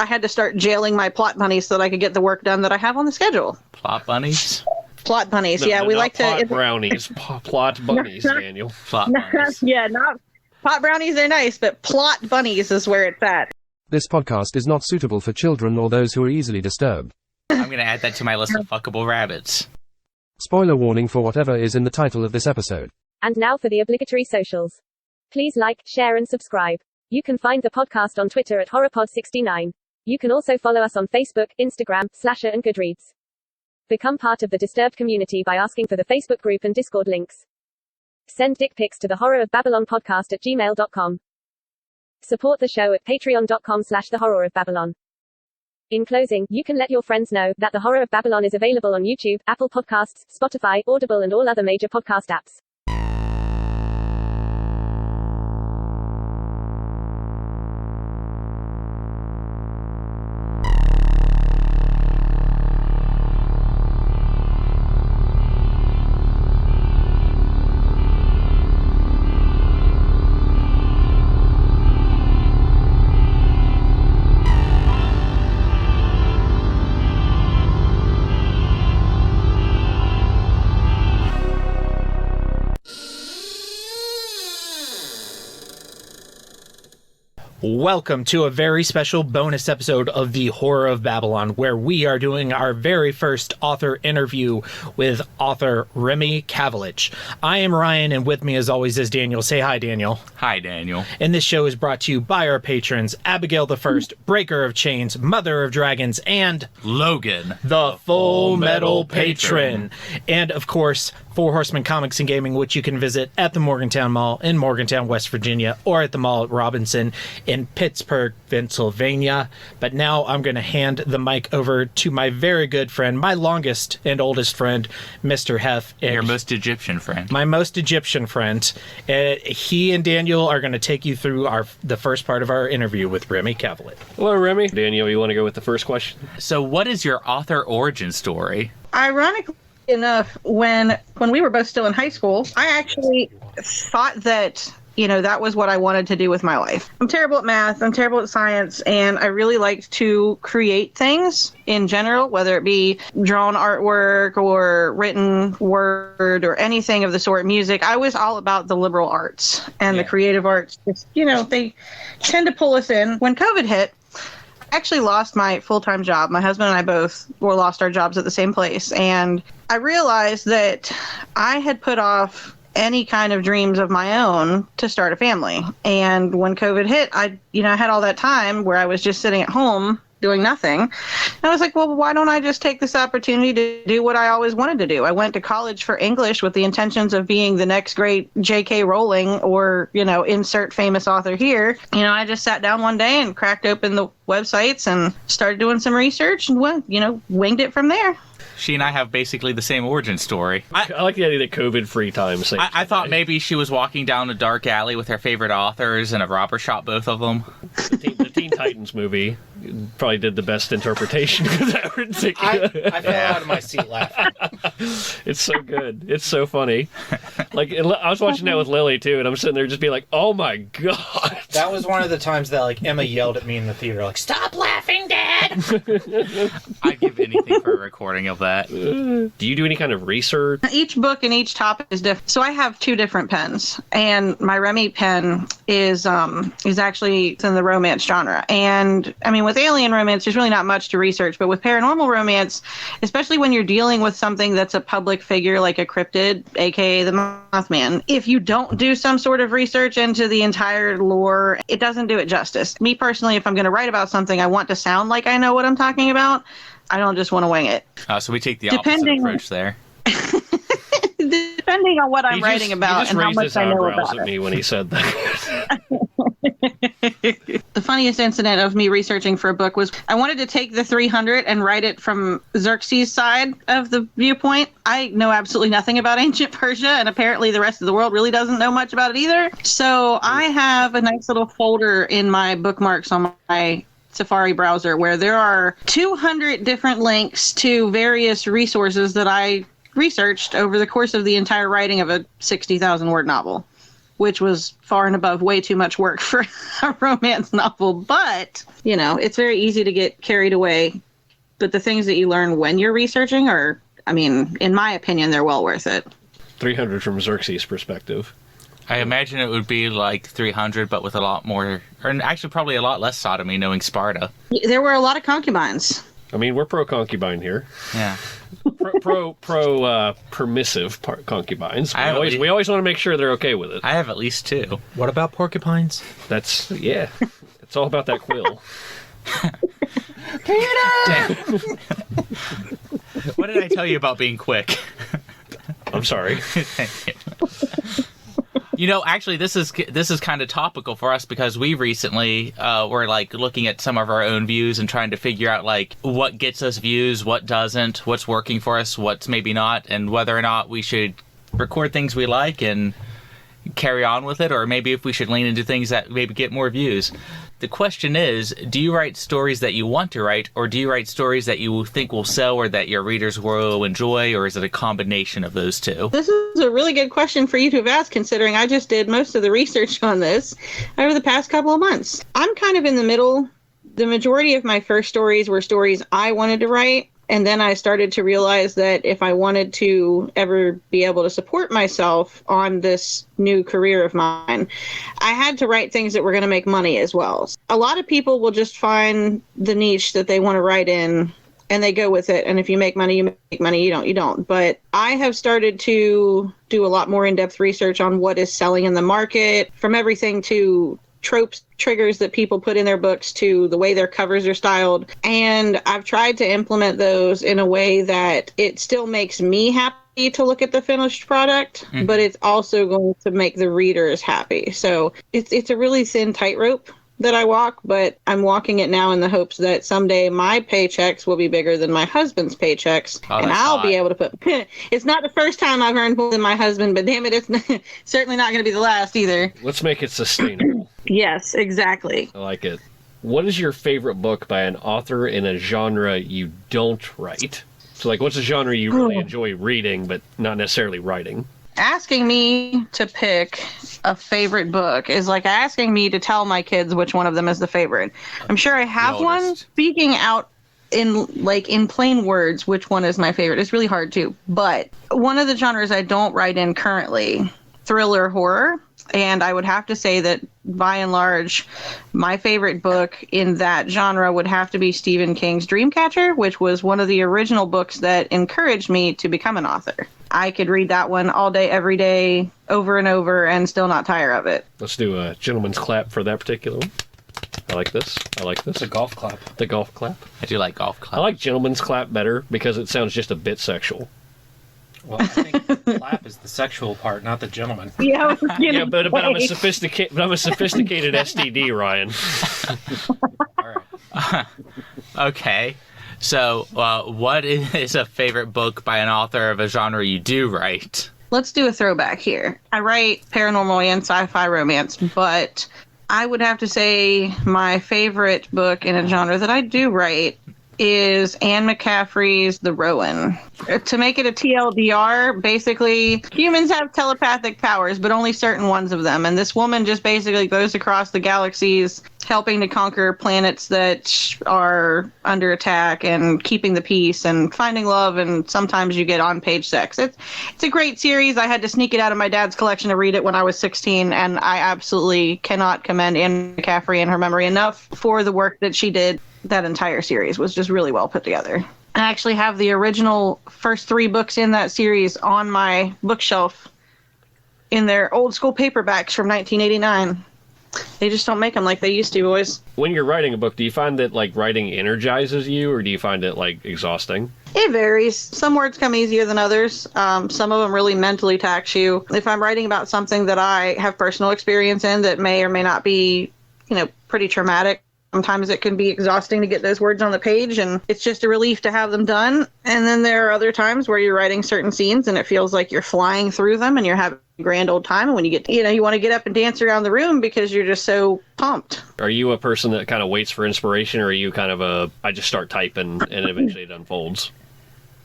I had to start jailing my plot bunnies so that I could get the work done that I have on the schedule. Plot bunnies? Plot bunnies, yeah. We like plot to... brownies. Plot bunnies, Daniel. Plot bunnies. Yeah, not... Pot brownies are nice, but plot bunnies is where it's at. This podcast is not suitable for children or those who are easily disturbed. I'm going to add that to my list of fuckable rabbits. Spoiler warning for whatever is in the title of this episode. And now for the obligatory socials. Please like, share and subscribe. You can find the podcast on Twitter at HorrorPod69. You can also follow us on Facebook, Instagram, Slasher and Goodreads. Become part of the Disturbed community by asking for the Facebook group and Discord links. Send dick pics to the Horror of Babylon podcast at gmail.com. Support the show at patreon.com/the Horror of Babylon. In closing, you can let your friends know that the Horror of Babylon is available on YouTube, Apple Podcasts, Spotify, Audible and all other major podcast apps. Welcome to a very special bonus episode of the Horror of Babylon, where we are doing our very first author interview with author Remy Cavilich. I am Ryan, and with me as always is Daniel. Say hi, Daniel. Hi, Daniel. And this show is brought to you by our patrons, Abigail the First, Breaker of Chains, Mother of Dragons, and Logan, the Full Metal Patron. And of course, For Horsemen Comics and Gaming, which you can visit at the Morgantown Mall in Morgantown, West Virginia, or at the mall at Robinson in Pittsburgh, Pennsylvania. But now I'm going to hand the mic over to my very good friend, my longest and oldest friend, Mr. Hef. Your most Egyptian friend. My most Egyptian friend. He and Daniel are going to take you through the first part of our interview with Remy Cavilich. Hello, Remy. Daniel, you want to go with the first question? So what is your author origin story? Ironically enough, when we were both still in high school, I actually thought that, that was what I wanted to do with my life. I'm terrible at math, I'm terrible at science, and I really liked to create things in general, whether it be drawn artwork or written word or anything of the sort, music. I was all about the liberal arts and the creative arts. Just, they tend to pull us in. When COVID hit, I actually lost my full-time job. My husband and I both lost our jobs at the same place. And I realized that I had put off any kind of dreams of my own to start a family. And when COVID hit, I had all that time where I was just sitting at home doing nothing. And I was like, well, why don't I just take this opportunity to do what I always wanted to do? I went to college for English with the intentions of being the next great J.K. Rowling or, insert famous author here. I just sat down one day and cracked open the websites and started doing some research and winged it from there. She and I have basically the same origin story. I like the idea that COVID free time saves I thought maybe she was walking down a dark alley with her favorite authors and a robber shot both of them. The Teen Titans movie probably did the best interpretation of that ridiculous. I fell out of my seat laughing. It's so good. It's so funny. I was watching that with Lily too, and I'm sitting there just being like, "Oh my god!" That was one of the times that Emma yelled at me in the theater, "Stop laughing, Dad!" I'd give anything for a recording of that. Do you do any kind of research? Each book and each topic is different. So I have two different pens, and my Remy pen is actually in the romance genre. And I mean, with alien romance, there's really not much to research, but with paranormal romance, especially when you're dealing with something that's a public figure like a cryptid, aka the MothMan, if you don't do some sort of research into the entire lore, it doesn't do it justice. Me personally, if I'm going to write about something, I want to sound like I know what I'm talking about. I don't just want to wing it. So we take the opposite approach there. Depending on what I'm writing about and how much I know about at me when he said that. The funniest incident of me researching for a book was I wanted to take the 300 and write it from Xerxes' side of the viewpoint. I know absolutely nothing about ancient Persia, and apparently the rest of the world really doesn't know much about it either. So I have a nice little folder in my bookmarks on my Safari browser where there are 200 different links to various resources that I researched over the course of the entire writing of a 60,000 word novel. which was far and above way too much work for a romance novel. But, you know, it's very easy to get carried away. But the things that you learn when you're researching are, I mean, in my opinion, they're well worth it. 300 from Xerxes' perspective. I imagine it would be like 300, but with a lot more, or actually probably a lot less sodomy, knowing Sparta. There were a lot of concubines. I mean, we're pro concubine here. Yeah. Permissive concubines. I We always want to make sure they're okay with it. I have at least 2. What about porcupines? That's, yeah. It's all about that quill. Peter! What did I tell you about being quick? I'm sorry. Thank you. You know, actually, this is kind of topical for us because we recently were like looking at some of our own views and trying to figure out like what gets us views, what doesn't, what's working for us, what's maybe not, and whether or not we should record things we like and carry on with it, or maybe if we should lean into things that maybe get more views. The question is, do you write stories that you want to write, or do you write stories that you think will sell or that your readers will enjoy, or is it a combination of those two? This is a really good question for you to have asked, considering I just did most of the research on this over the past couple of months. I'm kind of in the middle. The majority of my first stories were stories I wanted to write. And then I started to realize that if I wanted to ever be able to support myself on this new career of mine, I had to write things that were going to make money as well. A lot of people will just find the niche that they want to write in and they go with it. And if you make money, you make money. You don't. But I have started to do a lot more in-depth research on what is selling in the market, from everything to tropes, triggers that people put in their books to the way their covers are styled. And I've tried to implement those in a way that it still makes me happy to look at the finished product, but it's also going to make the readers happy. So it's a really thin tightrope that I walk, but I'm walking it now in the hopes that someday my paychecks will be bigger than my husband's paychecks, and I'll be able to put... It's not the first time I've earned more than my husband, but damn it, it's certainly not going to be the last either. Let's make it sustainable. Yes, exactly. I like it. What is your favorite book by an author in a genre you don't write? So, like, what's a genre you really enjoy reading, but not necessarily writing? Asking me to pick a favorite book is like asking me to tell my kids which one of them is the favorite. I'm sure I have one. Speaking out in plain words, which one is my favorite is really hard too. But one of the genres I don't write in currently, thriller horror. And I would have to say that, by and large, my favorite book in that genre would have to be Stephen King's Dreamcatcher, which was one of the original books that encouraged me to become an author. I could read that one all day, every day, over and over, and still not tire of it. Let's do a gentleman's clap for that particular one. I like this. The golf clap. The golf clap. I do like golf clap. I like gentleman's clap better because it sounds just a bit sexual. Well, I think the clap is the sexual part, not the gentleman. Yeah, but I'm a sophisticated STD, Ryan. All right. Okay. So, what is a favorite book by an author of a genre you do write? Let's do a throwback here. I write paranormal and sci-fi romance, but I would have to say my favorite book in a genre that I do write is Anne McCaffrey's The Rowan. To make it a TLDR, basically, humans have telepathic powers, but only certain ones of them. And this woman just basically goes across the galaxies, helping to conquer planets that are under attack and keeping the peace and finding love. And sometimes you get on-page sex. It's a great series. I had to sneak it out of my dad's collection to read it when I was 16, and I absolutely cannot commend Anne McCaffrey and her memory enough for the work that she did. That entire series was just really well put together. I actually have the original first 3 books in that series on my bookshelf in their old school paperbacks from 1989. They just don't make them like they used to, boys. When you're writing a book, do you find that like writing energizes you, or do you find it like exhausting? It varies. Some words come easier than others. Some of them really mentally tax you. If I'm writing about something that I have personal experience in that may or may not be, pretty traumatic, sometimes it can be exhausting to get those words on the page, and it's just a relief to have them done. And then there are other times where you're writing certain scenes and it feels like you're flying through them and you're having a grand old time. And when you get, you want to get up and dance around the room because you're just so pumped. Are you a person that kind of waits for inspiration, or are you kind of I just start typing and eventually it unfolds?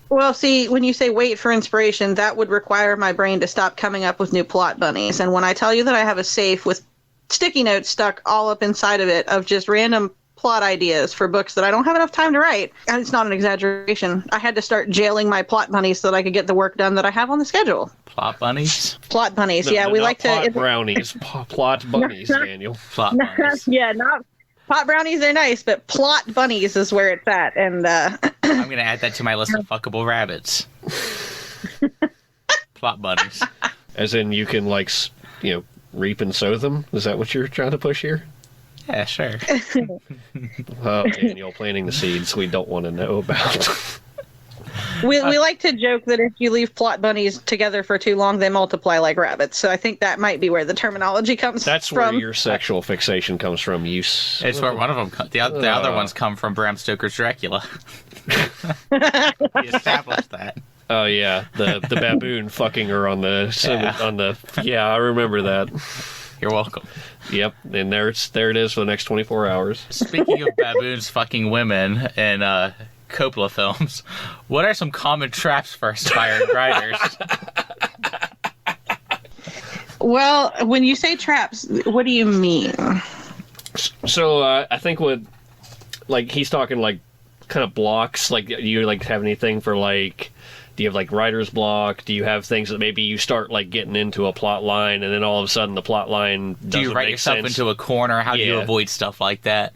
Well, see, when you say wait for inspiration, that would require my brain to stop coming up with new plot bunnies. And when I tell you that I have a safe with sticky notes stuck all up inside of it of just random plot ideas for books that I don't have enough time to write, and it's not an exaggeration, I had to start jailing my plot bunnies so that I could get the work done that I have on the schedule. Plot bunnies? Plot bunnies, yeah. No, We not like plot to... brownies, plot bunnies, Daniel. Plot bunnies. Yeah, not... Pot brownies are nice, but plot bunnies is where it's at. And I'm going to add that to my list of fuckable rabbits. Plot bunnies. As in, you can, like, reap and sow them? Is that what you're trying to push here? Yeah, sure. Oh, Daniel, planting the seeds we don't want to know about. we like to joke that if you leave plot bunnies together for too long, they multiply like rabbits. So I think that might be where the terminology comes That's from. where your sexual fixation comes from. It's where one of them. The other ones come from Bram Stoker's Dracula. He established that. Oh yeah, the baboon fucking her on the yeah, I remember that. You're welcome. Yep, and there it is for the next 24 hours. Speaking of baboons fucking women in Coppola films, what are some common traps for aspiring writers? Well, when you say traps, what do you mean? So I think what, like, he's talking like kind of blocks. Like, do you like have anything for like? Do you have like writer's block? Do you have things that maybe you start like getting into a plot line and then all of a sudden the plot line doesn't Do you write make yourself sense? into a corner? How do you Yeah. avoid stuff like that?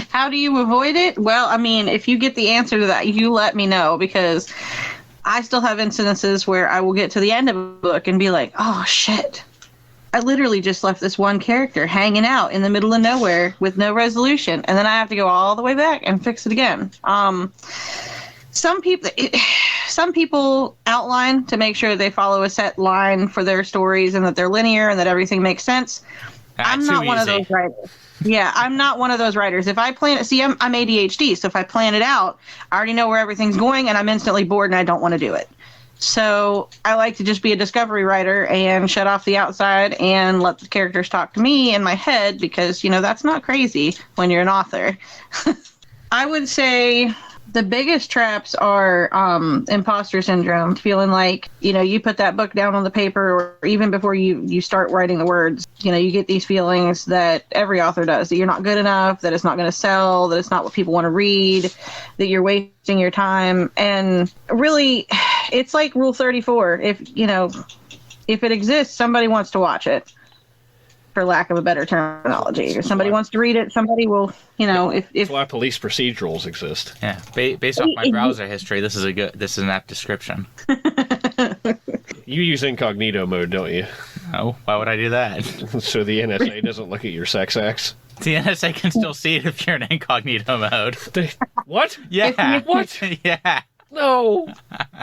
How do you avoid it? Well, I mean, if you get the answer to that, you let me know, because I still have incidences where I will get to the end of a book and be like, oh shit, I literally just left this one character hanging out in the middle of nowhere with no resolution, and then I have to go all the way back and fix it again. Some people outline to make sure they follow a set line for their stories and that they're linear and that everything makes sense. I'm not one of those writers. Yeah, I'm not one of those writers. If I plan it, see, I'm ADHD, so if I plan it out, I already know where everything's going, and I'm instantly bored and I don't want to do it. So I like to just be a discovery writer and shut off the outside and let the characters talk to me in my head, because, that's not crazy when you're an author. I would say the biggest traps are imposter syndrome, feeling like, you put that book down on the paper, or even before you start writing the words, you get these feelings that every author does, that you're not good enough, that it's not going to sell, that it's not what people want to read, that you're wasting your time. And really, it's like Rule 34. If it exists, somebody wants to watch it, for lack of a better terminology. If somebody wants to read it, somebody will, if That's why police procedurals exist. Yeah, based off my browser history, this is an apt description. You use incognito mode, don't you? Oh, why would I do that? So the NSA doesn't look at your sex acts. The NSA can still see it if you're in incognito mode. What? Yeah. What? Yeah. No.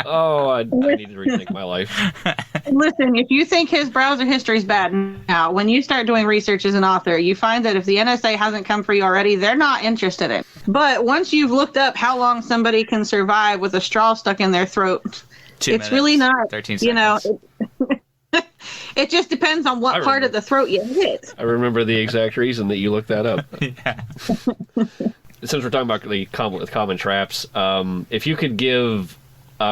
Oh, I need to rethink my life. Listen, if you think his browser history is bad now, when you start doing research as an author, you find that if the NSA hasn't come for you already, they're not interested in it. But once you've looked up how long somebody can survive with a straw stuck in their throat, 2 it's minutes, really not, 13 seconds. It just depends on what part of the throat you hit. I remember the exact reason that you looked that up. Yeah. Since we're talking about the common traps, if you could give,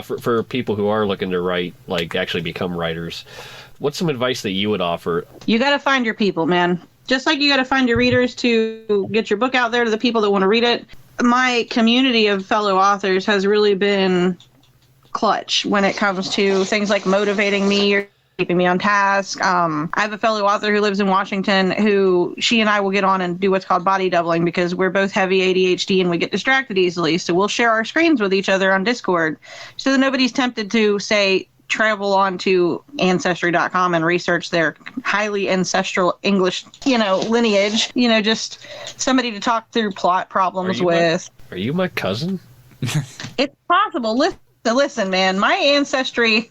for people who are looking to write, like actually become writers, what's some advice that you would offer? You got to find your people, man. Just like you got to find your readers to get your book out there to the people that want to read it. My community of fellow authors has really been clutch when it comes to things like motivating me or keeping me on task. I have a fellow author who lives in Washington who she and I will get on and do what's called body doubling, because we're both heavy ADHD and we get distracted easily. So we'll share our screens with each other on Discord so that nobody's tempted to, say, travel on to Ancestry.com and research their highly ancestral English, lineage. Just somebody to talk through plot problems with. Are you my cousin? It's possible. Listen, man, my ancestry...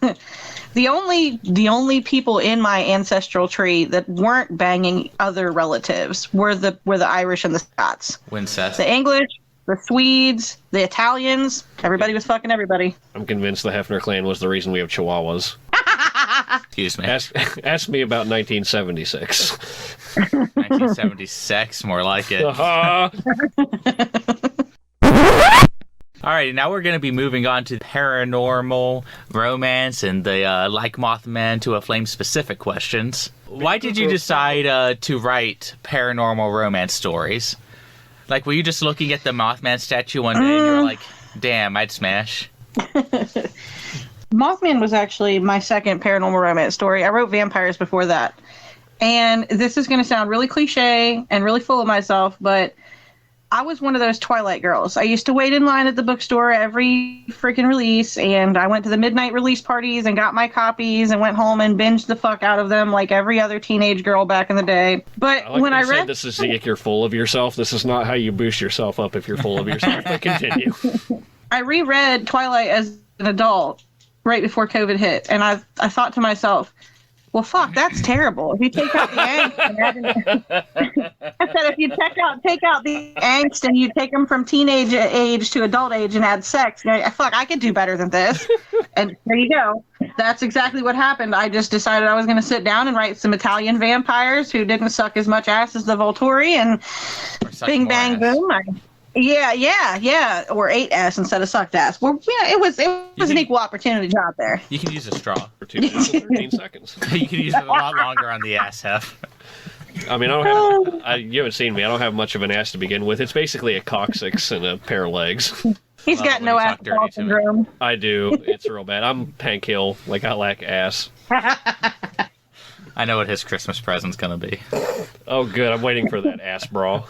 The only people in my ancestral tree that weren't banging other relatives were the Irish and the Scots. Wincest. The English, the Swedes, the Italians, everybody was fucking everybody. I'm convinced the Hefner clan was the reason we have Chihuahuas. Excuse me. Ask me about 1976. 1976, more like it. All right, now we're going to be moving on to paranormal romance and the like Mothman to a Flame specific questions. Why did you decide to write paranormal romance stories? Like, were you just looking at the Mothman statue one day and you were like, damn, I'd smash? Mothman was actually my second paranormal romance story. I wrote vampires before that. And this is going to sound really cliche and really full of myself, but I was one of those Twilight girls. I used to wait in line at the bookstore every freaking release, and I went to the midnight release parties and got my copies and went home and binged the fuck out of them like every other teenage girl back in the day. But when I read... This is if you're full of yourself. This is not how you boost yourself up if you're full of yourself. But continue. I reread Twilight as an adult right before COVID hit, and I thought to myself, well, fuck, that's terrible. If you take out the angst, I said, if you take out the angst and you take them from teenage age to adult age and add sex, fuck, I could do better than this. And there you go. That's exactly what happened. I just decided I was going to sit down and write some Italian vampires who didn't suck as much ass as the Volturi, and bing, bang, boom. Yeah. Or ate ass instead of sucked ass. Well, yeah, it was an equal opportunity job there. You can use a straw. For 2 minutes and 13 seconds. You can use it a lot longer on the ass half. I mean, you haven't seen me. I don't have much of an ass to begin with. It's basically a coccyx and a pair of legs. He's got no ass syndrome. I do. It's real bad. I'm Hank Hill. Like, I lack ass. I know what his Christmas present's going to be. Oh, good. I'm waiting for that ass bra.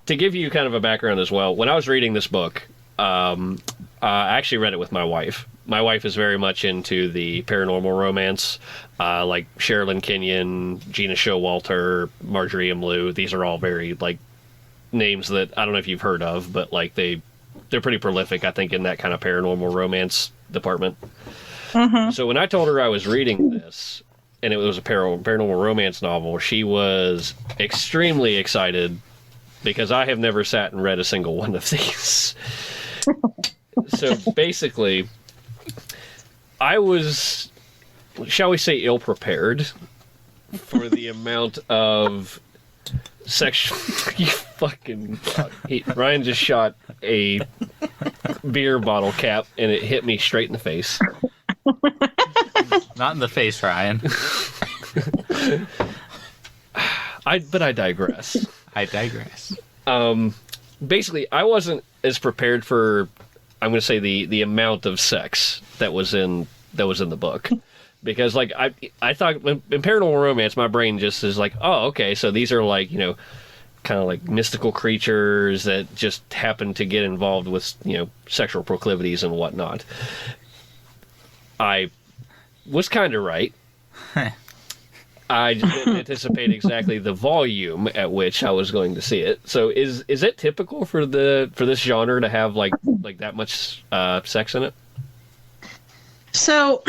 To give you kind of a background as well, when I was reading this book, I actually read it with my wife. My wife is very much into the paranormal romance, like Sherilyn Kenyon, Gina Showalter, Marjorie M. Liu. These are all very, like, names that I don't know if you've heard of, but, like, they're pretty prolific, I think, in that kind of paranormal romance department. Mm-hmm. So when I told her I was reading this, and it was a paranormal romance novel, she was extremely excited, because I have never sat and read a single one of these. So basically, I was, shall we say, ill-prepared for the amount of sexual... You fucking... Ryan just shot a beer bottle cap, and it hit me straight in the face. Not in the face, Ryan. But I digress. Basically, I wasn't as prepared for, I'm going to say, the amount of sex that was in the book, because, like, I thought in paranormal romance, my brain just is like, oh, okay, so these are, like, kind of like mystical creatures that just happen to get involved with, sexual proclivities and whatnot. I was kind of right. I just didn't anticipate exactly the volume at which I was going to see it. So is it typical for this genre to have like that much sex in it? So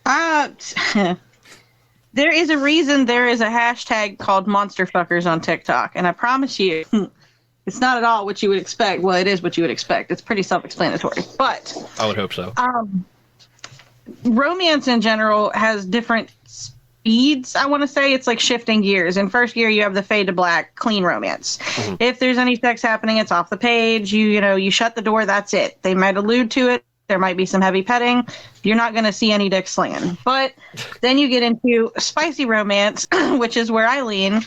there is a reason there is a hashtag called monsterfuckers on TikTok, and I promise you it's not at all what you would expect. Well, it is what you would expect. It's pretty self-explanatory. But I would hope so. Romance in general has different speeds. I want to say it's like shifting gears. In first gear, you have the fade to black, clean romance. Mm-hmm. If there's any sex happening, it's off the page. You shut the door. That's it. They might allude to it. There might be some heavy petting. You're not going to see any dick slaying. But then you get into spicy romance, which is where I lean.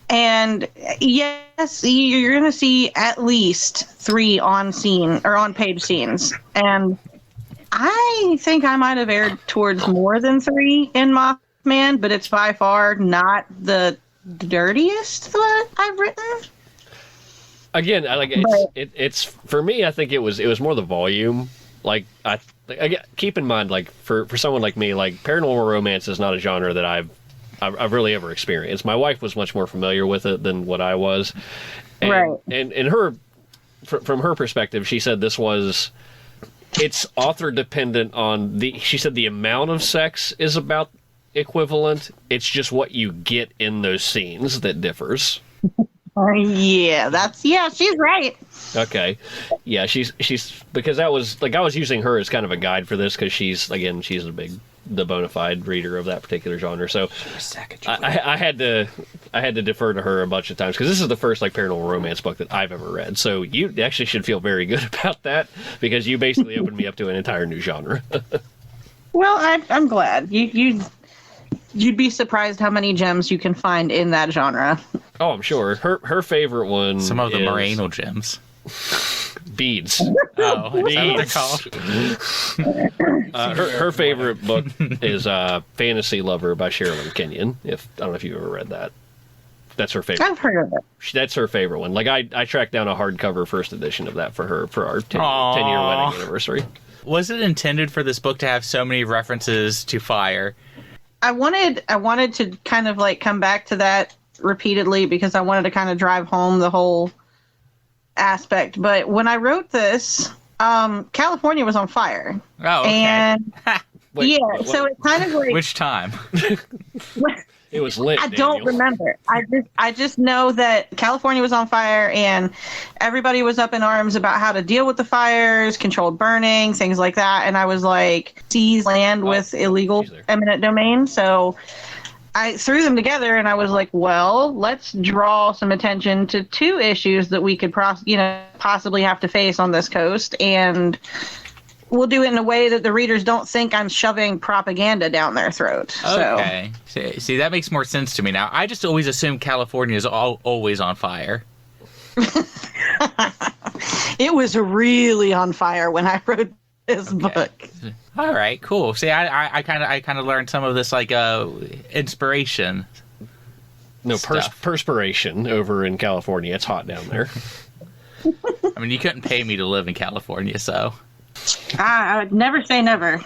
And yes, you're going to see at least 3 on-page scenes. And I think I might have erred towards more than 3 in Mothman, but it's by far not the dirtiest that I've written. Again, it's for me. I think it was more the volume. Like keep in mind, like for someone like me, like paranormal romance is not a genre that I've really ever experienced. My wife was much more familiar with it than what I was, and, right? And her, from her perspective, she said it's author dependent on she said the amount of sex is about equivalent. It's just what you get in those scenes that differs. She's right. Okay. Yeah, she's because that was like I was using her as kind of a guide for this because she's the bona fide reader of that particular genre. So I had to I had to defer to her a bunch of times because this is the first like paranormal romance book that I've ever read. So you actually should feel very good about that because you basically opened me up to an entire new genre. Well, I'm glad. You'd be surprised how many gems you can find in that genre. Oh, I'm sure. Her favorite one. Some of them is are anal gems. Beads. Oh, Beads. Her favorite book is Fantasy Lover by Sheldon Kenyon. I don't know if you've ever read that. That's her favorite. I've heard of it. That's her favorite one. Like I tracked down a hardcover first edition of that for her for our 10-year wedding anniversary. Was it intended for this book to have so many references to fire? I wanted to kind of like come back to that repeatedly because I wanted to kind of drive home the whole aspect. But when I wrote this, California was on fire. Oh, okay. And so it kind of like Which time? It was lit. I don't remember. I just know that California was on fire and everybody was up in arms about how to deal with the fires, controlled burning, things like that. And I was like, seize land with illegal eminent domain. So I threw them together and I was like, well, let's draw some attention to two issues that we could possibly have to face on this coast. And we'll do it in a way that the readers don't think I'm shoving propaganda down their throat. Okay. See, that makes more sense to me now. I just always assumed California is always on fire. It was really on fire when I wrote this book. All right, cool. See, I kind of learned some of this like inspiration. No, perspiration over in California. It's hot down there. I mean, you couldn't pay me to live in California, so. I would never say never.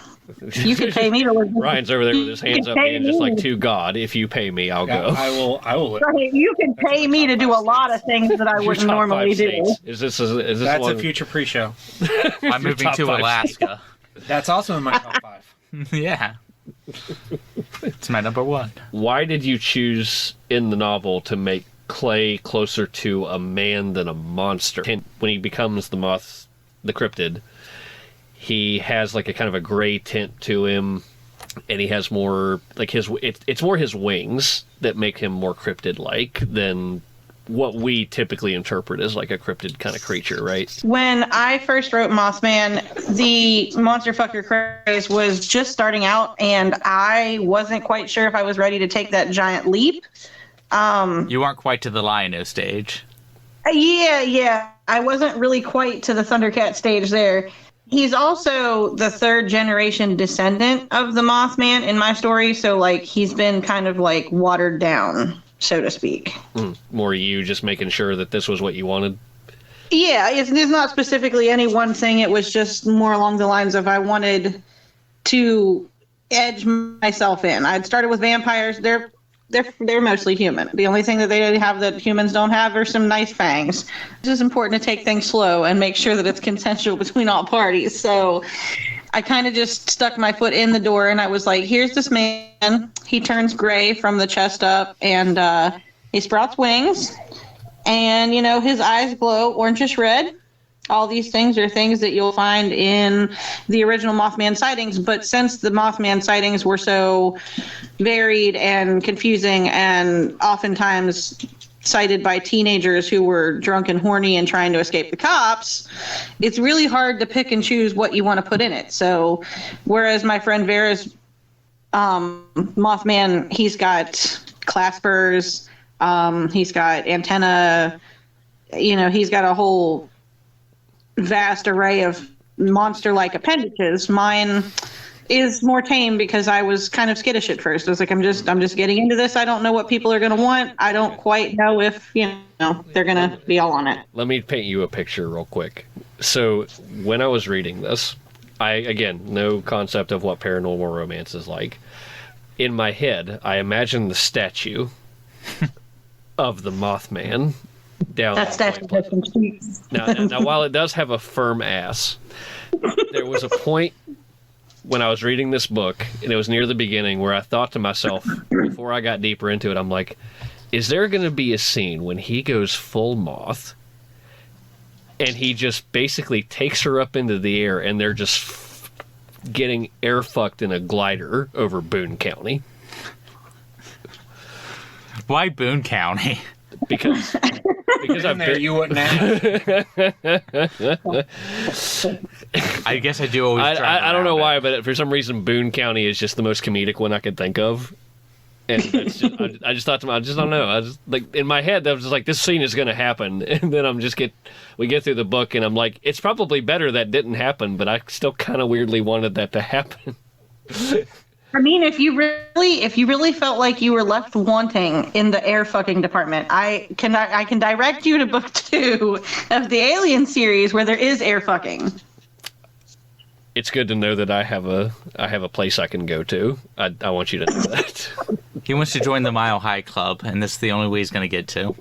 You can pay me to live. Ryan's over there with his hands up, being just like, to God, if you pay me, I'll go. I will. You can pay me to do a lot of things that I wouldn't normally do. Is this That's one? a future pre-show. I'm moving to Alaska. That's also in my top 5. Yeah. It's my number 1. Why did you choose in the novel to make Clay closer to a man than a monster? When he becomes the cryptid, he has like a kind of a gray tint to him, and he has more like it's more his wings that make him more cryptid-like than what we typically interpret as like a cryptid kind of creature, right? When I first wrote Mothman, the monster fucker craze was just starting out, and I wasn't quite sure if I was ready to take that giant leap. You aren't quite to the Lion-O stage. Yeah. I wasn't really quite to the Thundercat stage there. He's also the 3rd generation descendant of the Mothman in my story, so like he's been kind of like watered down, so to speak. More you just making sure that this was what you wanted? Yeah, it's not specifically any one thing. It was just more along the lines of I wanted to edge myself in. I'd started with vampires. They're mostly human. The only thing that they have that humans don't have are some nice fangs. It's just important to take things slow and make sure that it's consensual between all parties. So I kind of just stuck my foot in the door and I was like, here's this man. He turns gray from the chest up and he sprouts wings and, his eyes glow orangish red. All these things are things that you'll find in the original Mothman sightings, but since the Mothman sightings were so varied and confusing and oftentimes cited by teenagers who were drunk and horny and trying to escape the cops, it's really hard to pick and choose what you want to put in it. So whereas my friend Vera's Mothman, he's got claspers, he's got antenna, he's got a whole vast array of monster-like appendages. Mine is more tame because I was kind of skittish at first. I was like, I'm just getting into this. I don't know what people are going to want. I don't quite know if, they're going to be all on it. Let me paint you a picture real quick. So when I was reading this, no concept of what paranormal romance is like. In my head, I imagined the statue of the Mothman down that statue has some cheeks. Now, while it does have a firm ass, there was a point when I was reading this book, and it was near the beginning, where I thought to myself, before I got deeper into it, I'm like, is there going to be a scene when he goes full moth, and he just basically takes her up into the air, and they're just getting air fucked in a glider over Boone County? Why Boone County? Because I've There, been, you wouldn't ask. I guess I do always. I don't know why, but for some reason Boone County is just the most comedic one I could think of. And that's just, I just thought to myself, I just don't know. I just like in my head that was just like this scene is going to happen, and then we get through the book, and I'm like, it's probably better that didn't happen, but I still kind of weirdly wanted that to happen. I mean, if you really felt like you were left wanting in the air fucking department, I can direct you to book 2 of the Alien series where there is air fucking. It's good to know that I have a place I can go to. I want you to know that. He wants to join the Mile High Club, and this is the only way he's going to get to.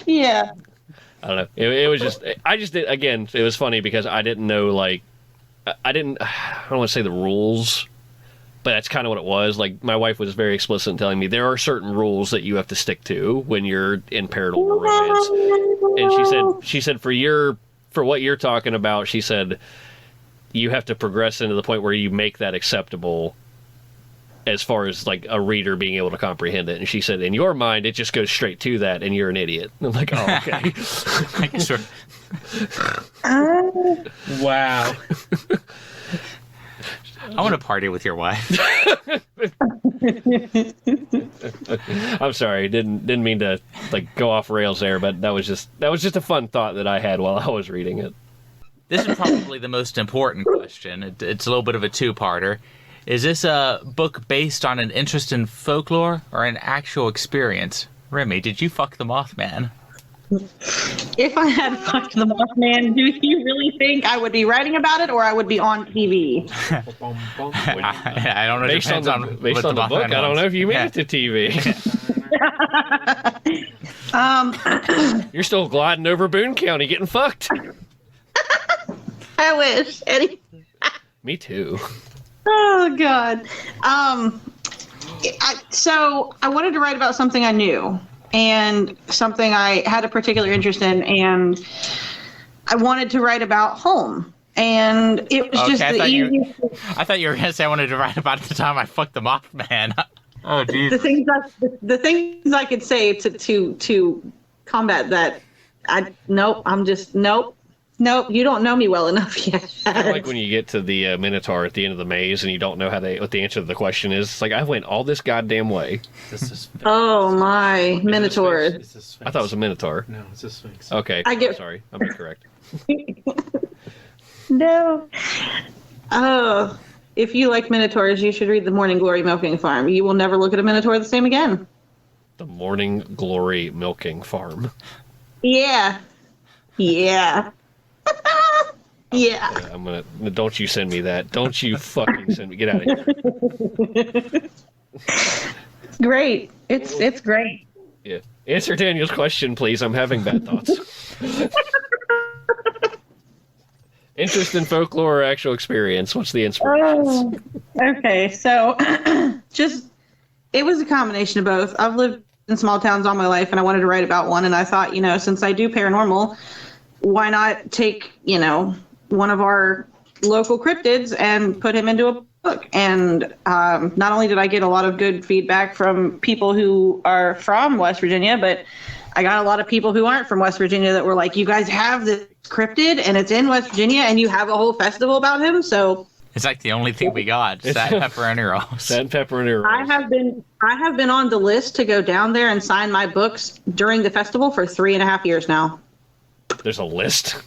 Yeah. I don't know. It was just I just did again. It was funny because I didn't know I don't want to say the rules. But that's kind of what it was. Like, my wife was very explicit in telling me there are certain rules that you have to stick to when you're in paranormal romance. And she said for what you're talking about, she said you have to progress into the point where you make that acceptable as far as like a reader being able to comprehend it. And she said in your mind it just goes straight to that and you're an idiot. And I'm like, oh, okay. Sure. Wow. I want to party with your wife. I'm sorry, didn't mean to like go off rails there, but that was just a fun thought that I had while I was reading it. This is probably the most important question. It's a little bit of a two-parter. Is this a book based on an interest in folklore or an actual experience? Remy, did you fuck the Mothman? If I had fucked the Mothman, do you really think I would be writing about it or I would be on TV? I don't know. Based on the book, I don't know if you made it to TV. You're still gliding over Boone County getting fucked. I wish. Eddie. Me too. Oh, God. So I wanted to write about something I knew and something I had a particular interest in, and I wanted to write about home. And it was just the easiest. I thought you were going to say I wanted to write about the time I fucked the Mothman. Oh, geez. The things I could say to combat that. Nope, you don't know me well enough yet. Kind of like when you get to the Minotaur at the end of the maze and you don't know what the answer to the question is. It's like, I went all this goddamn way. Oh my, Minotaur. I thought it was a Minotaur. No, it's a Sphinx. Okay, sorry. I'm incorrect. No. Oh, if you like Minotaurs, you should read The Morning Glory Milking Farm. You will never look at a Minotaur the same again. The Morning Glory Milking Farm. Yeah. Yeah. Yeah. Okay, don't you send me that. Don't you fucking send me. Get out of here. Great. It's great. Yeah. Answer Daniel's question, please. I'm having bad thoughts. Interest in folklore or actual experience? What's the inspiration? Okay, so it was a combination of both. I've lived in small towns all my life, and I wanted to write about one, and I thought, since I do paranormal, why not take, one of our local cryptids and put him into a book? And not only did I get a lot of good feedback from people who are from West Virginia, but I got a lot of people who aren't from West Virginia that were like, you guys have this cryptid and it's in West Virginia and you have a whole festival about him. So it's like the only thing we got. Salt, pepper, and rolls. Salt, pepper, and rolls. I have been on the list to go down there and sign my books during the festival for 3.5 years now. There's a list?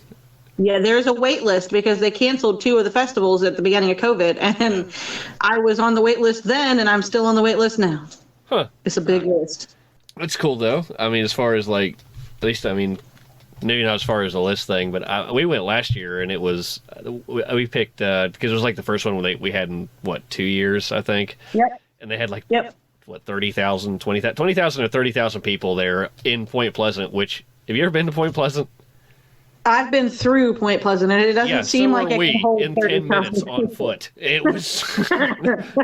Yeah, there's a wait list because they canceled 2 of the festivals at the beginning of COVID, and I was on the wait list then, and I'm still on the wait list now. Huh. It's a big list. It's cool, though. I mean, as far as, maybe not as far as the list thing, but we went last year, and it was, we picked, because it was like the first one we had in, 2 years, I think? Yep. And they had 30,000, 20,000 or 30,000 people there in Point Pleasant, which, have you ever been to Point Pleasant? I've been through Point Pleasant, and it doesn't seem like it can hold in 10 minutes on foot. It was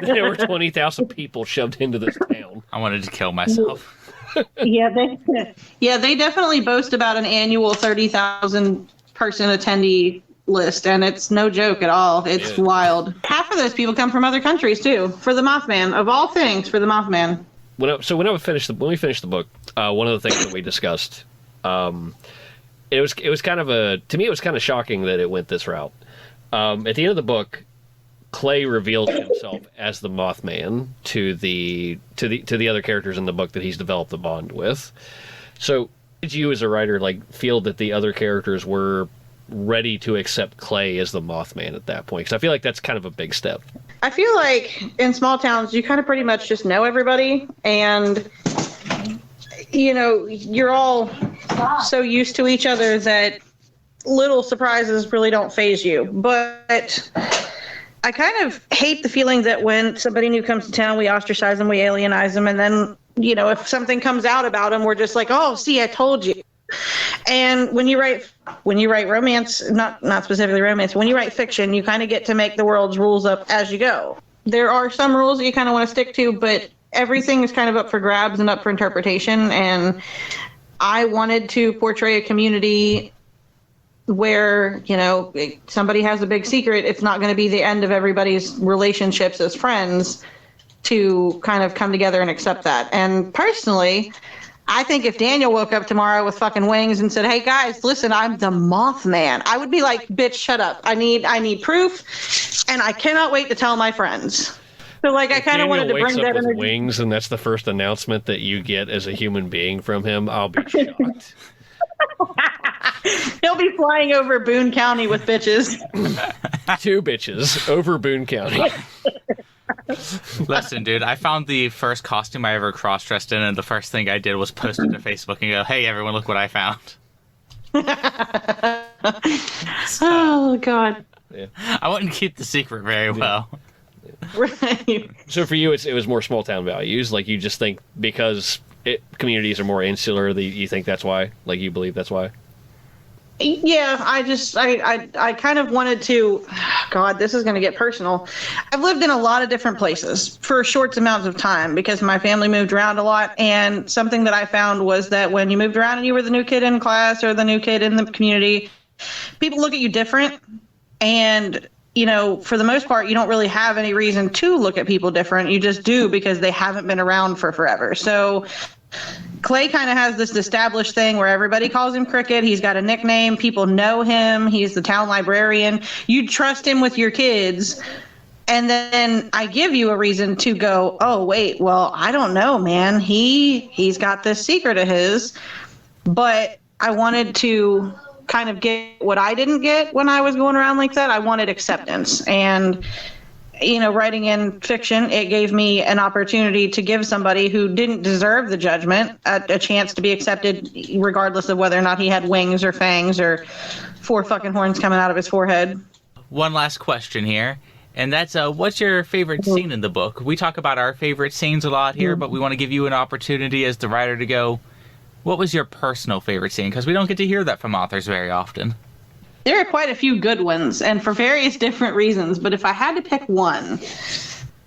there were 20,000 people shoved into this town. I wanted to kill myself. Yeah, they definitely boast about an annual 30,000 person attendee list, and it's no joke at all. It's wild. Half of those people come from other countries too, for the Mothman, of all things, for the Mothman. when we finished the book, one of the things that we discussed, it was kind of to me it was kind of shocking that it went this route. At the end of the book, Clay revealed himself as the Mothman to the other characters in the book that he's developed the bond with. So, did you as a writer feel that the other characters were ready to accept Clay as the Mothman at that point? Because I feel like that's kind of a big step. I feel like in small towns, you kind of pretty much just know everybody, and you're all so used to each other that little surprises really don't faze you. But I kind of hate the feeling that when somebody new comes to town, we ostracize them, we alienize them, and then, if something comes out about them, we're just like, oh, see, I told you. And when you write romance, not specifically romance, when you write fiction, you kind of get to make the world's rules up as you go. There are some rules that you kind of want to stick to, but everything is kind of up for grabs and up for interpretation. And I wanted to portray a community where, somebody has a big secret. It's not going to be the end of everybody's relationships as friends to kind of come together and accept that. And personally, I think if Daniel woke up tomorrow with fucking wings and said, hey guys, listen, I'm the Mothman, I would be like, bitch, shut up. I need proof, and I cannot wait to tell my friends. So I kind of wanted to bring that energy. Wings, and that's the first announcement that you get as a human being from him, I'll be shocked. He'll be flying over Boone County with bitches. 2 bitches over Boone County. Listen, dude, I found the first costume I ever cross-dressed in, and the first thing I did was post it to Facebook and go, hey, everyone, look what I found. Oh, God. Yeah. I wouldn't keep the secret very well. Right. So for you, it was more small-town values? You just think because communities are more insular, you think that's why? You believe that's why? Yeah, I kind of wanted to, God, this is going to get personal. I've lived in a lot of different places for short amounts of time because my family moved around a lot. And something that I found was that when you moved around and you were the new kid in class or the new kid in the community, people look at you different. And, for the most part, you don't really have any reason to look at people different. You just do because they haven't been around for forever. So Clay kind of has this established thing where everybody calls him Cricket. He's got a nickname. People know him. He's the town librarian. You trust him with your kids. And then I give you a reason to go, oh, wait, well, I don't know, man. He's got this secret of his. But I wanted to kind of get what I didn't get when I was going around like that. I wanted acceptance. And writing in fiction, it gave me an opportunity to give somebody who didn't deserve the judgment a chance to be accepted, regardless of whether or not he had wings or fangs or 4 fucking horns coming out of his forehead. One last question here, and that's what's your favorite scene in the book? We talk about our favorite scenes a lot here, but we want to give you an opportunity as the writer to go, what was your personal favorite scene? Because we don't get to hear that from authors very often. There are quite a few good ones, and for various different reasons. But if I had to pick one,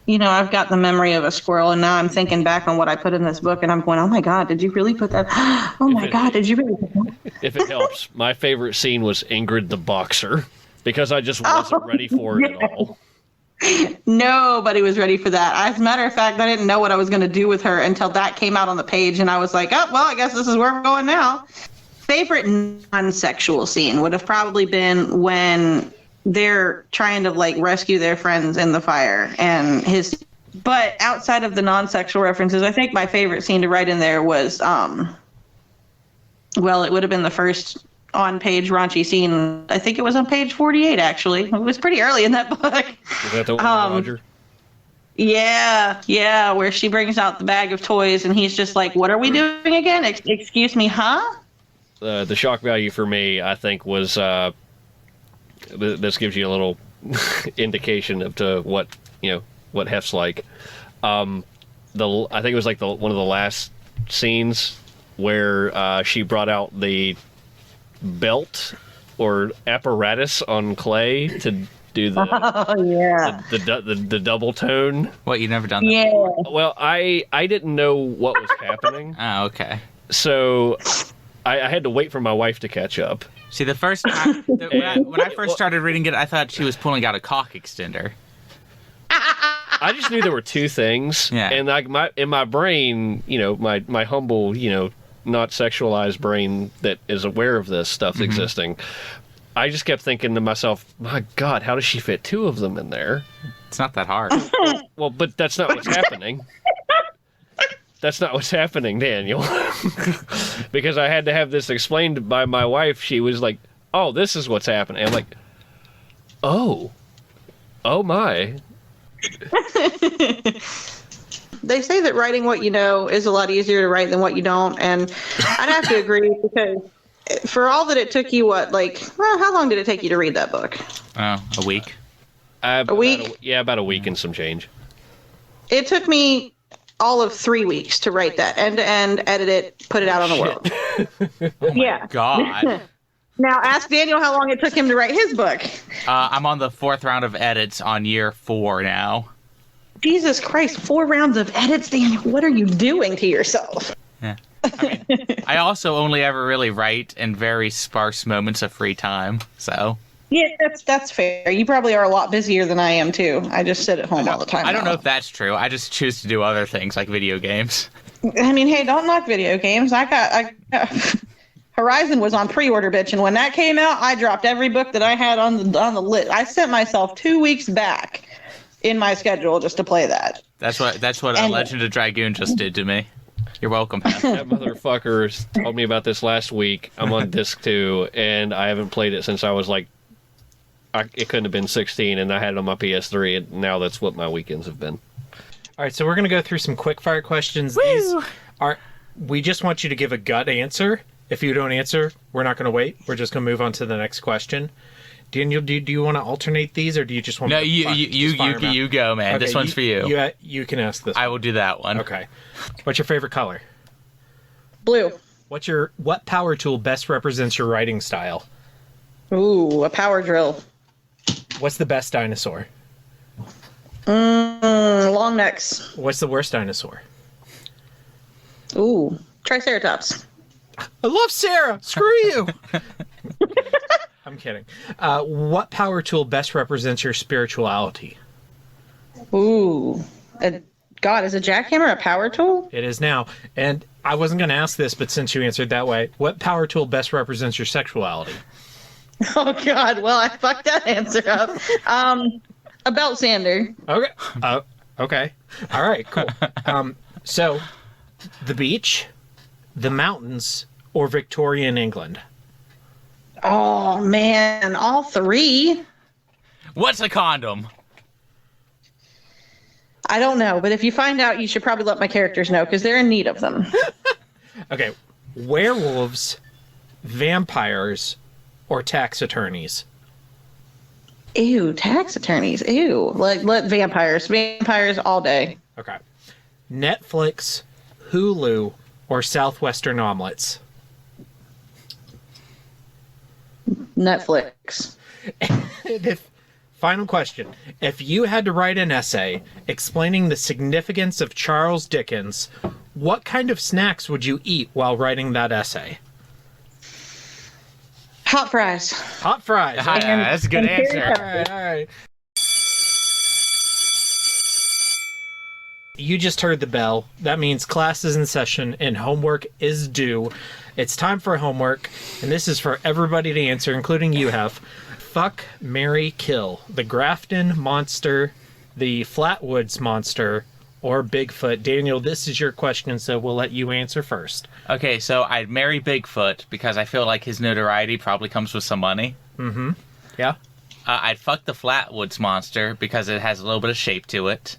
I've got the memory of a squirrel, and now I'm thinking back on what I put in this book, and I'm going, oh, my God, did you really put that? Oh, my God, did you really put that? If it helps, my favorite scene was Ingrid the boxer, because I just wasn't ready for it at all. Nobody was ready for that. As a matter of fact, I didn't know what I was going to do with her until that came out on the page, and I was like, oh, well, I guess this is where we're going now. Favorite non-sexual scene would have probably been when they're trying to rescue their friends in the fire but outside of the non-sexual references, I think my favorite scene to write in there was it would have been the first on-page raunchy scene. I think it was on page 48, actually. It was pretty early in that book. Is that the one with Roger? Yeah, where she brings out the bag of toys and he's just like, what are we doing again? Excuse me, huh? The shock value for me, I think, was this gives you a little indication of to what Hef's like. I think it was one of the last scenes where she brought out the belt or apparatus on Clay to do the double tone. What, you never done that? Yeah. Well, I didn't know what was happening. Oh, okay. So I had to wait for my wife to catch up. See, the first time, when I first started reading it, I thought she was pulling out a cock extender. I just knew there were two things, and like in my brain, my humble, not sexualized brain that is aware of this stuff existing, I just kept thinking to myself, my God, how does she fit two of them in there? It's not that hard. Well, but that's not what's happening. That's not what's happening, Daniel. Because I had to have this explained by my wife. She was like, oh, this is what's happening. I'm like, oh my. They say that writing what you know is a lot easier to write than what you don't, and I'd have to agree, because for all that it took you, how long did it take you to read that book? Oh, a week. A week? About a week and some change. It took me all of 3 weeks to write that, end-to-end, edit it, put it out on the world. Oh my God. Now ask Daniel how long it took him to write his book. I'm on the 4th round of edits on year 4 now. Jesus Christ, 4 rounds of edits, Daniel. What are you doing to yourself? Yeah. I mean, I also only ever really write in very sparse moments of free time, so. Yeah, that's fair. You probably are a lot busier than I am, too. I just sit at home all the time. I don't know if that's true. I just choose to do other things, like video games. I mean, hey, don't knock video games. I got Horizon was on pre-order, bitch, and when that came out, I dropped every book that I had on the list. I sent myself 2 weeks back in my schedule just to play that. That's what Legend of Dragoon just did to me. You're welcome, Pat. That motherfucker told me about this last week. I'm on disc 2, and I haven't played it since I was like, it couldn't have been 16, and I had it on my PS3, and now that's what my weekends have been. All right, so we're going to go through some quick fire questions. Woo! We just want you to give a gut answer. If you don't answer, we're not going to wait. We're just going to move on to the next question. Daniel, do you want to alternate these, or do you just want? No, to you go, man. Okay, this one's for you. You can ask this. I will do that one. Okay. What's your favorite color? Blue. What power tool best represents your writing style? Ooh, a power drill. What's the best dinosaur? Long necks. What's the worst dinosaur? Ooh, Triceratops. I love Sarah. Screw you. I'm kidding. What power tool best represents your spirituality? Ooh, God, is a jackhammer a power tool? It is now. And I wasn't going to ask this, but since you answered that way, what power tool best represents your sexuality? Oh, God. Well, I fucked that answer up. A belt sander. Okay. Okay. All right, cool. So, the beach, the mountains, or Victorian England? Oh, man. All three? What's a condom? I don't know, but if you find out, you should probably let my characters know, because they're in need of them. Okay. Werewolves, vampires, or tax attorneys? Ew, tax attorneys. Ew. Let vampires. Vampires all day. Okay. Netflix, Hulu, or Southwestern omelets? Netflix. Final question. If you had to write an essay explaining the significance of Charles Dickens, what kind of snacks would you eat while writing that essay? Hot fries. Hot fries. That's a good answer. All right. You just heard the bell. That means class is in session and homework is due. It's time for homework, and this is for everybody to answer, including you have. Fuck, marry, kill. The Grafton monster, the Flatwoods monster, or Bigfoot. Daniel, this is your question, so we'll let you answer first. Okay, so I'd marry Bigfoot because I feel like his notoriety probably comes with some money. Mm-hmm. Yeah. I'd fuck the Flatwoods monster because it has a little bit of shape to it.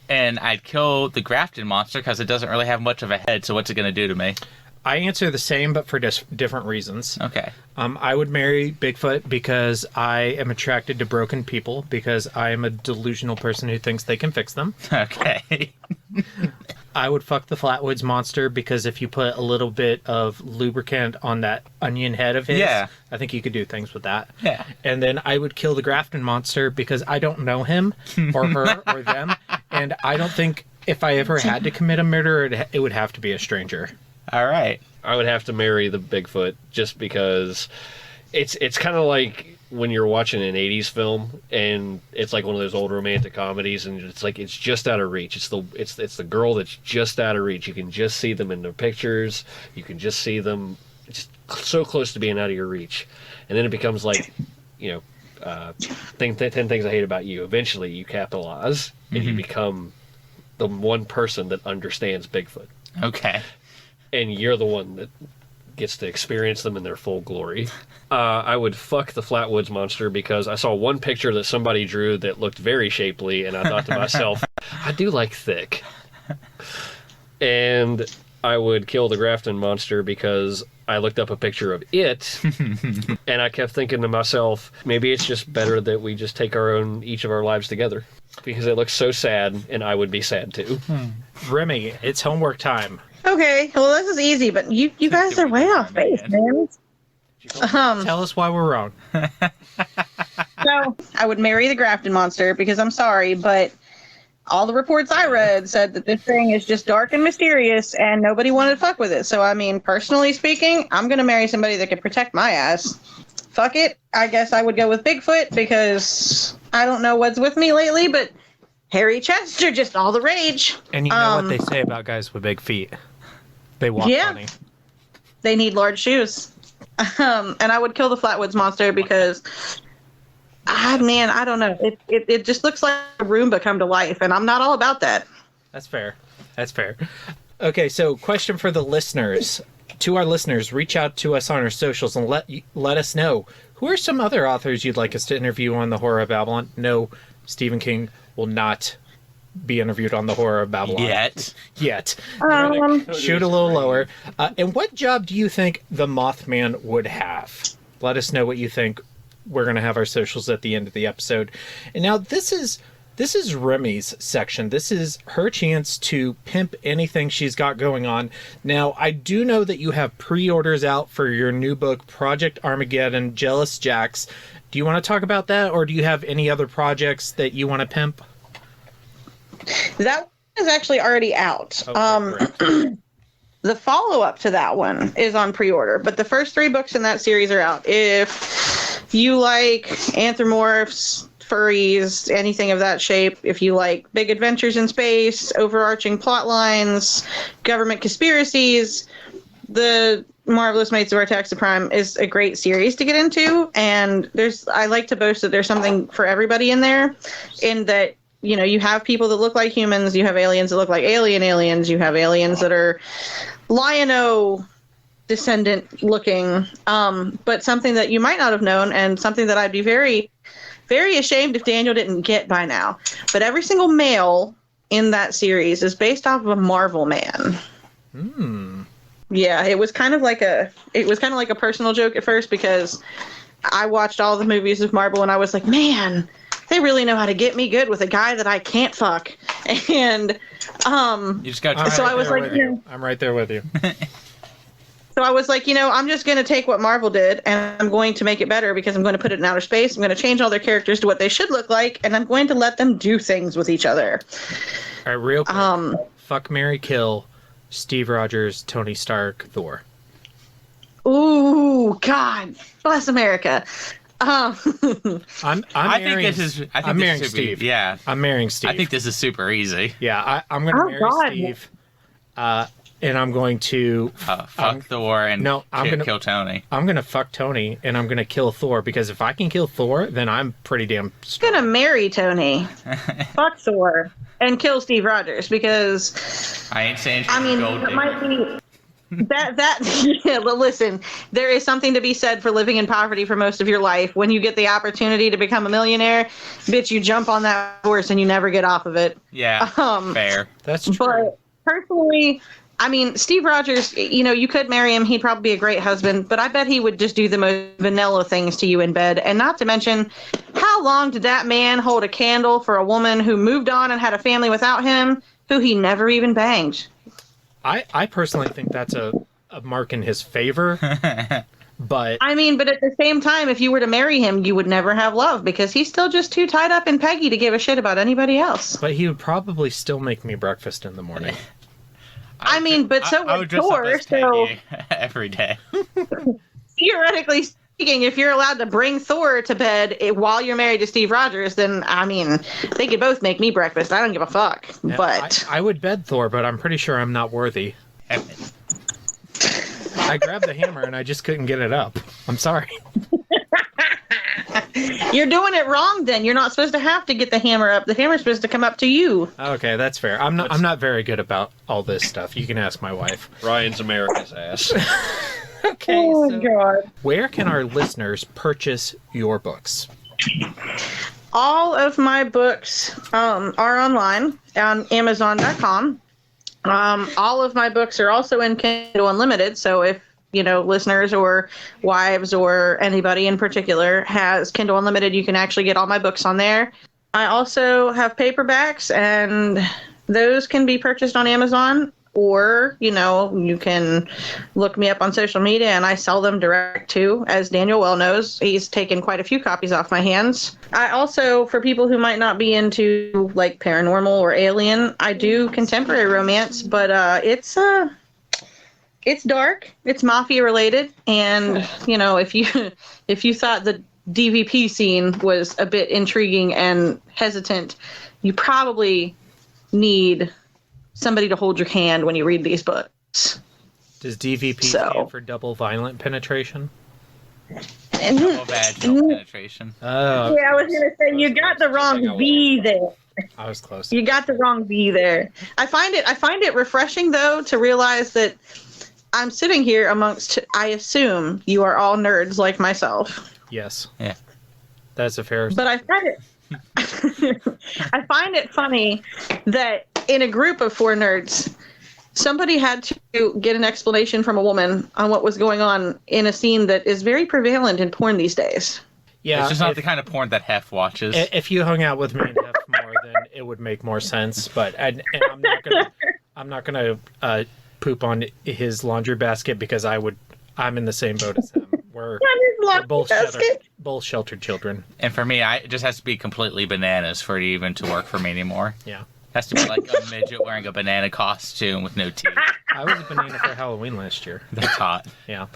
And I'd kill the Grafton monster because it doesn't really have much of a head, so what's it going to do to me? I answer the same, but for different reasons. Okay. I would marry Bigfoot because I am attracted to broken people, because I am a delusional person who thinks they can fix them. Okay. I would fuck the Flatwoods monster because if you put a little bit of lubricant on that onion head of his, Yeah. I think you could do things with that. Yeah. And then I would kill the Grafton monster because I don't know him or her or them, and I don't think if I ever had to commit a murder, it would have to be a stranger. All right. I would have to marry the Bigfoot just because it's kind of like when you're watching an 80s film and it's like one of those old romantic comedies and it's like it's just out of reach. It's the girl that's just out of reach. You can just see them in their pictures. You can just see them just so close to being out of your reach. And then it becomes like, 10 things I hate about you. Eventually you capitalize and you become the one person that understands Bigfoot. Okay. And you're the one that gets to experience them in their full glory. I would fuck the Flatwoods Monster because I saw one picture that somebody drew that looked very shapely, and I thought to myself, I do like thick. And I would kill the Grafton Monster because I looked up a picture of it, and I kept thinking to myself, maybe it's just better that we just take each of our lives together. Because it looks so sad, and I would be sad too. Remy, it's homework time. Okay, well, this is easy, but you guys are way off base, man. Tell us why we're wrong. So, I would marry the Grafton Monster because I'm sorry, but all the reports I read said that this thing is just dark and mysterious and nobody wanted to fuck with it. So, I mean, personally speaking, I'm going to marry somebody that can protect my ass. Fuck it. I guess I would go with Bigfoot because I don't know what's with me lately, but hairy chests are just all the rage. And you know what they say about guys with big feet? They walk funny. They need large shoes. And I would kill the Flatwoods Monster because, I don't know. It just looks like a Roomba come to life, and I'm not all about that. That's fair. Okay, so question for the listeners. To our listeners, reach out to us on our socials and let us know who are some other authors you'd like us to interview on the Horror of Babylon. No, Stephen King will not be interviewed on the Horror of Babylon. Yet. Shoot a little lower. And what job do you think the Mothman would have? Let us know what you think. We're going to have our socials at the end of the episode. And now this is Remy's section. This is her chance to pimp anything she's got going on. Now, I do know that you have pre-orders out for your new book, Project Armageddon, Jealous Jacks. Do you want to talk about that, or do you have any other projects that you want to pimp? That is actually already out. The follow-up to that one is on pre-order, but the first 3 books in that series are out. If you like anthropomorphs, furries, anything of that shape, if you like big adventures in space, overarching plot lines, government conspiracies, the Marvelous Mates of Artaxa Prime is a great series to get into, and I like to boast that there's something for everybody in there, in that you have people that look like humans, you have aliens that look like aliens, you have aliens that are Lion-O descendant looking, but something that you might not have known, and something that I'd be very, very ashamed if Daniel didn't get by now. But every single male in that series is based off of a Marvel man. Yeah, it was kind of like a personal joke at first, because I watched all the movies of Marvel and I was like, man, they really know how to get me good with a guy that I can't fuck. And you just got. So I was like, I'm right there with you. So I was like, I'm just going to take what Marvel did and I'm going to make it better, because I'm going to put it in outer space. I'm going to change all their characters to what they should look like, and I'm going to let them do things with each other. All right, real quick. Fuck, marry, kill, Steve Rogers, Tony Stark, Thor. Ooh, God bless America. I'm marrying super, Steve. Yeah, I'm marrying Steve. I think this is super easy. Yeah, I'm going to marry Steve. And I'm going to fuck Thor and kill Tony. I'm going to fuck Tony and I'm going to kill Thor, because if I can kill Thor, then I'm pretty damn strong. I'm going to marry Tony, fuck Thor, and kill Steve Rogers, because I ain't saying that might be yeah, well, listen, there is something to be said for living in poverty for most of your life. When you get the opportunity to become a millionaire, bitch, you jump on that horse and you never get off of it. Yeah, fair. That's true. But personally, Steve Rogers, you could marry him. He'd probably be a great husband, but I bet he would just do the most vanilla things to you in bed. And not to mention, how long did that man hold a candle for a woman who moved on and had a family without him, who he never even banged? I personally think that's a mark in his favor. But but at the same time, if you were to marry him, you would never have love, because he's still just too tied up in Peggy to give a shit about anybody else. But he would probably still make me breakfast in the morning. But so would Thor, so every day. Theoretically speaking, if you're allowed to bring Thor to bed while you're married to Steve Rogers, then, I mean, they could both make me breakfast. I don't give a fuck. Yeah, But I would bed Thor, but I'm pretty sure I'm not worthy. I grabbed the hammer and I just couldn't get it up. I'm sorry. you're doing it wrong then. You're not supposed to have to get the hammer up. The hammer's supposed to come up to you. Okay, that's fair. I'm not very good about all this stuff. You can ask my wife. Ryan's America's ass. Okay, Oh, so my God. where can our listeners purchase your books? All of my books are online on Amazon.com. All of my books are also in Kindle Unlimited, so if listeners or wives or anybody in particular has Kindle Unlimited, you can actually get all my books on there. I also have paperbacks, and those can be purchased on Amazon, or, you can look me up on social media, and I sell them direct too. As Daniel well knows, he's taken quite a few copies off my hands. I also, for people who might not be into, like, paranormal or alien, I do contemporary romance, but it's dark, it's mafia related, and if you thought the DVP scene was a bit intriguing and hesitant, you probably need somebody to hold your hand when you read these books. Does DVP stand for double violent penetration? Double vaginal penetration. Oh, Yeah, I was gonna say you got the wrong V there. I was close. You got the wrong V there. I find it refreshing though to realize that I'm sitting here amongst, I assume you are all nerds like myself. Yes. Yeah. That's a fair. But I find it funny that in a group of 4 nerds, somebody had to get an explanation from a woman on what was going on in a scene that is very prevalent in porn these days. Yeah, it's just not the kind of porn that Hef watches. If you hung out with me and Hef more, then it would make more sense. But and I'm not gonna poop on his laundry basket because I'm in the same boat as him. We're both sheltered children. And for me, it just has to be completely bananas for it even to work for me anymore. Yeah. Has to be like a midget wearing a banana costume with no teeth. I was a banana for Halloween last year. That's hot. Yeah.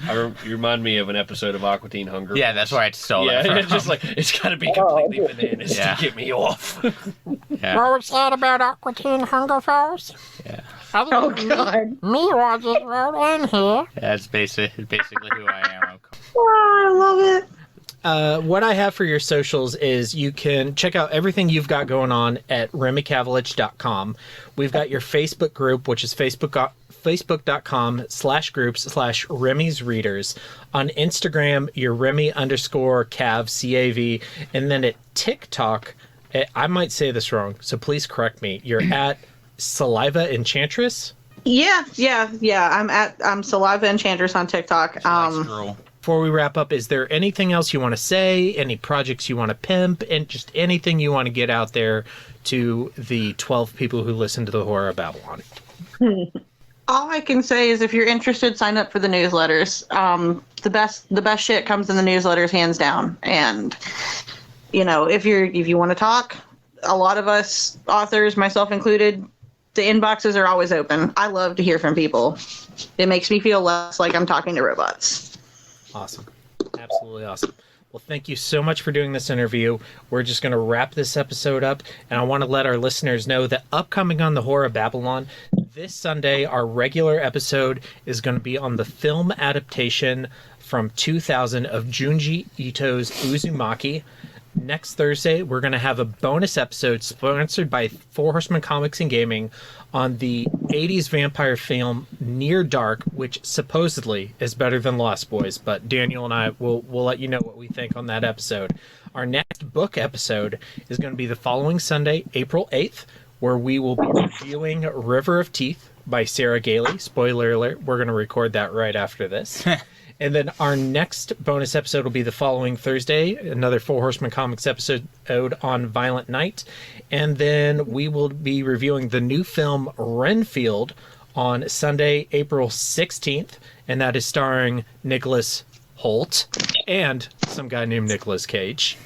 You remind me of an episode of Aqua Teen Hunger. Yeah, that's where I stole that from. It's just like, it's got to be completely bananas to get me off. Yeah. What was that about Aqua Teen Hunger Force? Yeah. Oh, God. Me Rogers wrote in here. Yeah, it's basically who I am. Oh, I love it. What I have for your socials is you can check out everything you've got going on at RemyCavilich.com. We've got your Facebook group, which is facebook.com/groups/Remy's Readers. On Instagram, you're Remy_Cav, C-A-V. And then at TikTok, I might say this wrong, so please correct me. You're at Saliva Enchantress? Yeah. I'm Saliva Enchantress on TikTok. Before we wrap up, is there anything else you want to say? Any projects you want to pimp? And just anything you want to get out there to the 12 people who listen to the Horror of Babylon? All I can say is if you're interested, sign up for the newsletters. The best shit comes in the newsletters, hands down. And, if you want to talk, a lot of us authors, myself included, the inboxes are always open. I love to hear from people. It makes me feel less like I'm talking to robots. Awesome. Absolutely awesome. Well, thank you so much for doing this interview. We're just going to wrap this episode up, and I want to let our listeners know that upcoming on the Horror of Babylon, this Sunday, our regular episode is going to be on the film adaptation from 2000 of Junji Ito's Uzumaki. Next Thursday, we're going to have a bonus episode sponsored by Four Horsemen Comics and Gaming on the 80s vampire film Near Dark, which supposedly is better than Lost Boys, but Daniel and I will let you know what we think on that episode. Our next book episode is going to be the following Sunday, April 8th, where we will be reviewing River of Teeth by Sarah Gailey. Spoiler alert, we're going to record that right after this. And then our next bonus episode will be the following Thursday, another Four Horsemen Comics episode on Violent Night. And then we will be reviewing the new film Renfield on Sunday, April 16th. And that is starring Nicholas Hoult and some guy named Nicolas Cage.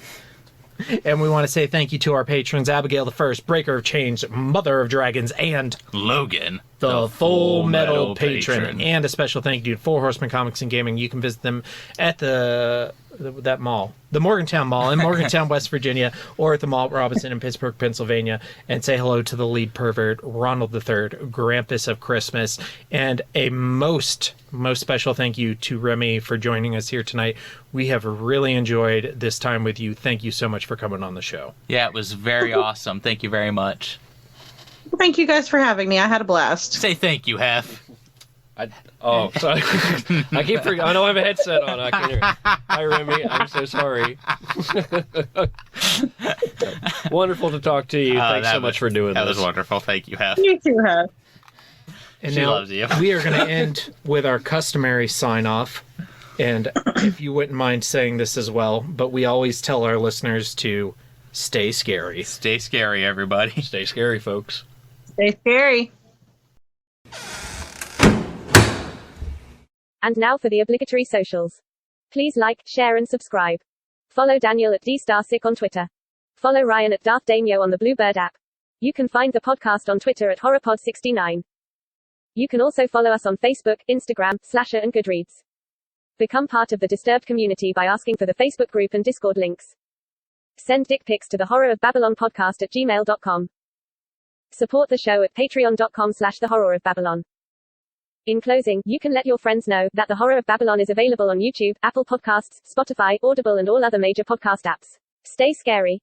And we want to say thank you to our patrons, Abigail the First, Breaker of Chains, Mother of Dragons, and Logan, the Full Metal Patron. And a special thank you to Four Horsemen Comics and Gaming. You can visit them at the that mall, the Morgantown Mall in Morgantown, West Virginia, or at the Mall at Robinson in Pittsburgh, Pennsylvania, and say hello to the lead pervert, Ronald III, Grampus of Christmas, and a most special thank you to Remy for joining us here tonight. We have really enjoyed this time with you. Thank you so much for coming on the show. Yeah, it was very awesome. Thank you very much. Thank you guys for having me. I had a blast. Say thank you, Hef. Sorry. I keep forgetting. I know I have a headset on. I can't hear. Hi, Remy. I'm so sorry. Wonderful to talk to you. Thanks so much for doing this. That was wonderful. Thank you, Hef. You too, Hef. And She now loves you. we are going to end with our customary sign-off. And if you wouldn't mind saying this as well, but we always tell our listeners to stay scary. Stay scary, everybody. Stay scary, folks. Stay scary. And now for the obligatory socials. Please like, share, and subscribe. Follow Daniel at DStarSick on Twitter. Follow Ryan at Darth Damio on the Bluebird app. You can find the podcast on Twitter at HorrorPod69. You can also follow us on Facebook, Instagram, Slasher, and Goodreads. Become part of the Disturbed community by asking for the Facebook group and Discord links. Send dick pics to the Horror of Babylon podcast at gmail.com. Support the show at patreon.com/the Horror of Babylon. In closing, you can let your friends know that The Horror of Babylon is available on YouTube, Apple Podcasts, Spotify, Audible, and all other major podcast apps. Stay scary.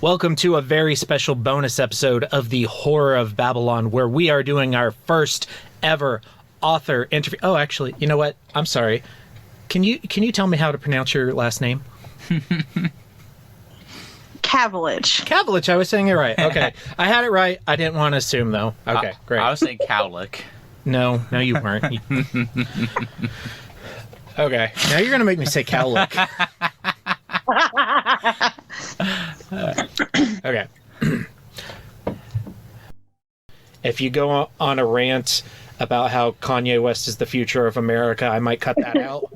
Welcome to a very special bonus episode of the Horror of Babylon, where we are doing our first ever author interview. Oh, actually, you know what? I'm sorry. Can you tell me how to pronounce your last name? Cavilich. Cavilich. I was saying it right. Okay, I had it right. I didn't want to assume though. Okay, great. I was saying Cowlick. No, you weren't. Okay, now you're gonna make me say Cowlick. Okay. If you go on a rant about how Kanye West is the future of America, I might cut that out.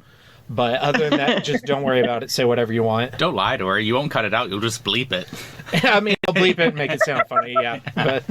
But other than that, just don't worry about it. Say whatever you want. Don't lie to her. You won't cut it out. You'll just bleep it. I mean, I'll bleep it and make it sound funny, yeah. But